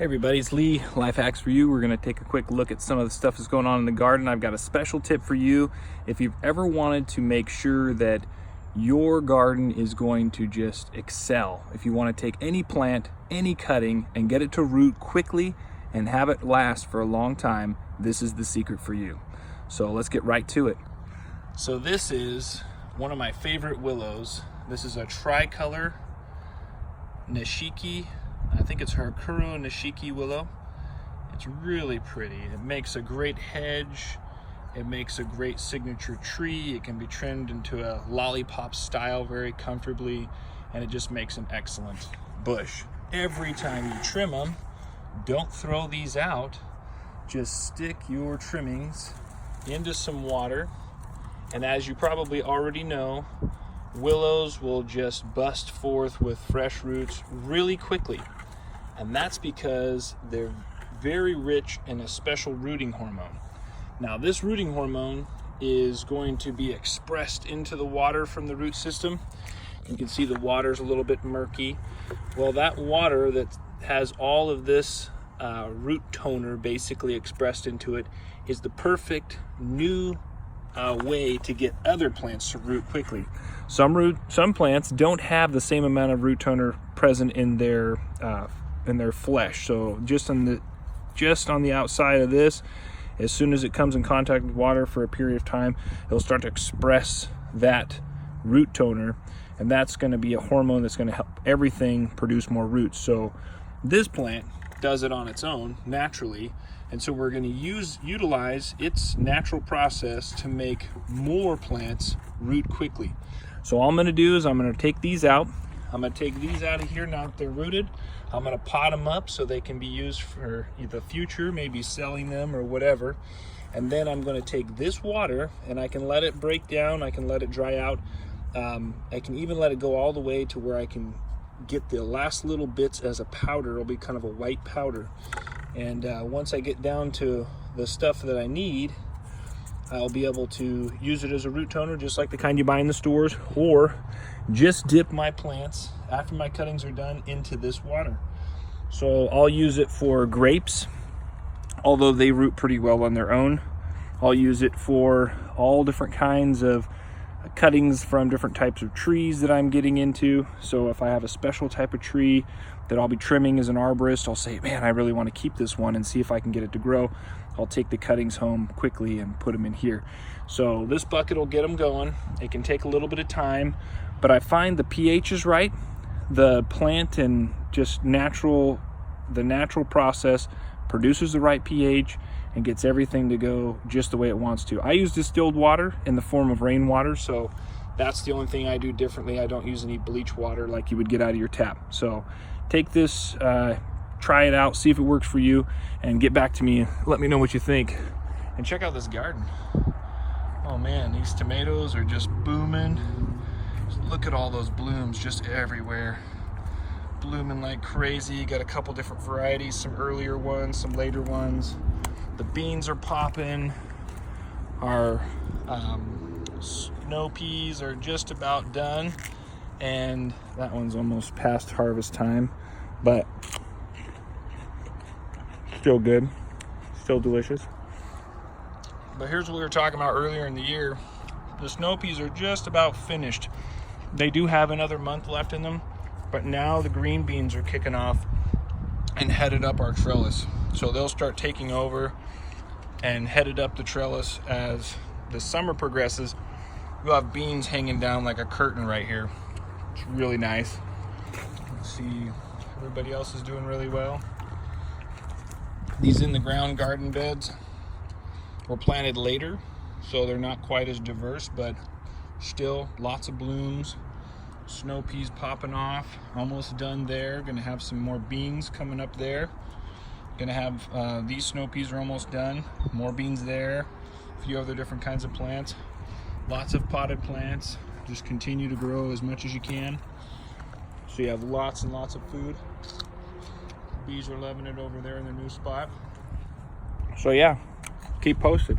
Hey everybody, it's Lee, Life Hacks for You. We're going to take a quick look at some of the stuff that's going on in the garden. I've got a special tip for you. If you've ever wanted to make sure that your garden is going to just excel, if you want to take any plant, any cutting, and get it to root quickly and have it last for a long time, this is the secret for you. So let's get right to it. So this is one of my favorite willows. This is a tricolor Nishiki. I think it's Hakuro Nishiki willow. It's really pretty. It makes a great hedge. It makes a great signature tree. It can be trimmed into a lollipop style very comfortably, and it just makes an excellent bush. Every time you trim them, don't throw these out. Just stick your trimmings into some water, and as you probably already know, willows will just bust forth with fresh roots really quickly. And that's because they're very rich in a special rooting hormone. Now, this rooting hormone is going to be expressed into the water from the root system. You can see the water's a little bit murky. Well, that water that has all of this root toner basically expressed into it is the perfect new way to get other plants to root quickly. Some plants don't have the same amount of root toner present in their flesh. So just on the outside of this, as soon as it comes in contact with water for a period of time, it'll start to express that root toner, and that's going to be a hormone that's going to help everything produce more roots. So this plant does it on its own naturally, and so we're going to utilize its natural process to make more plants root quickly. So all I'm going to do is I'm going to take these out. I'm going to take these out of here now that they're rooted. I'm going to pot them up so they can be used for the future, maybe selling them or whatever. And then I'm going to take this water and I can let it break down. I can let it dry out. I can even let it go all the way to where I can get the last little bits as a powder. It'll be kind of a white powder. And once I get down to the stuff that I need, I'll be able to use it as a root toner, just like the kind you buy in the stores, or just dip my plants after my cuttings are done into this water. So I'll use it for grapes, although they root pretty well on their own. I'll use it for all different kinds of cuttings from different types of trees that I'm getting into. So if I have a special type of tree that I'll be trimming as an arborist, I'll say, man, I really want to keep this one and see if I can get it to grow. I'll take the cuttings home quickly and put them in here. So this bucket will get them going. It can take a little bit of time, but I find the pH is right. The plant and just the natural process produces the right pH and gets everything to go just the way it wants to. I use distilled water in the form of rainwater, so that's the only thing I do differently. I don't use any bleach water like you would get out of your tap. So take this, try it out, see if it works for you, and get back to me and let me know what you think. And check out this garden. Oh man, these tomatoes are just booming. Just look at all those blooms just everywhere. Blooming like crazy. Got a couple different varieties, some earlier ones, some later ones. The beans are popping. Our snow peas are just about done. And that one's almost past harvest time, but still good, still delicious. But here's what we were talking about earlier in the year. The snow peas are just about finished. They do have another month left in them, but now the green beans are kicking off and headed up our trellis. So they'll start taking over and headed up the trellis as the summer progresses. We'll have beans hanging down like a curtain right here. It's really nice. Let's see, everybody else is doing really well. These in the ground garden beds were planted later, so they're not quite as diverse, but still lots of blooms. Snow peas popping off, almost done there. Gonna have some more beans coming up there. Gonna have these snow peas are almost done. More beans there. A few other different kinds of plants. Lots of potted plants. Just continue to grow as much as you can, so you have lots and lots of food. Bees are loving it over there in their new spot. So yeah, keep posted.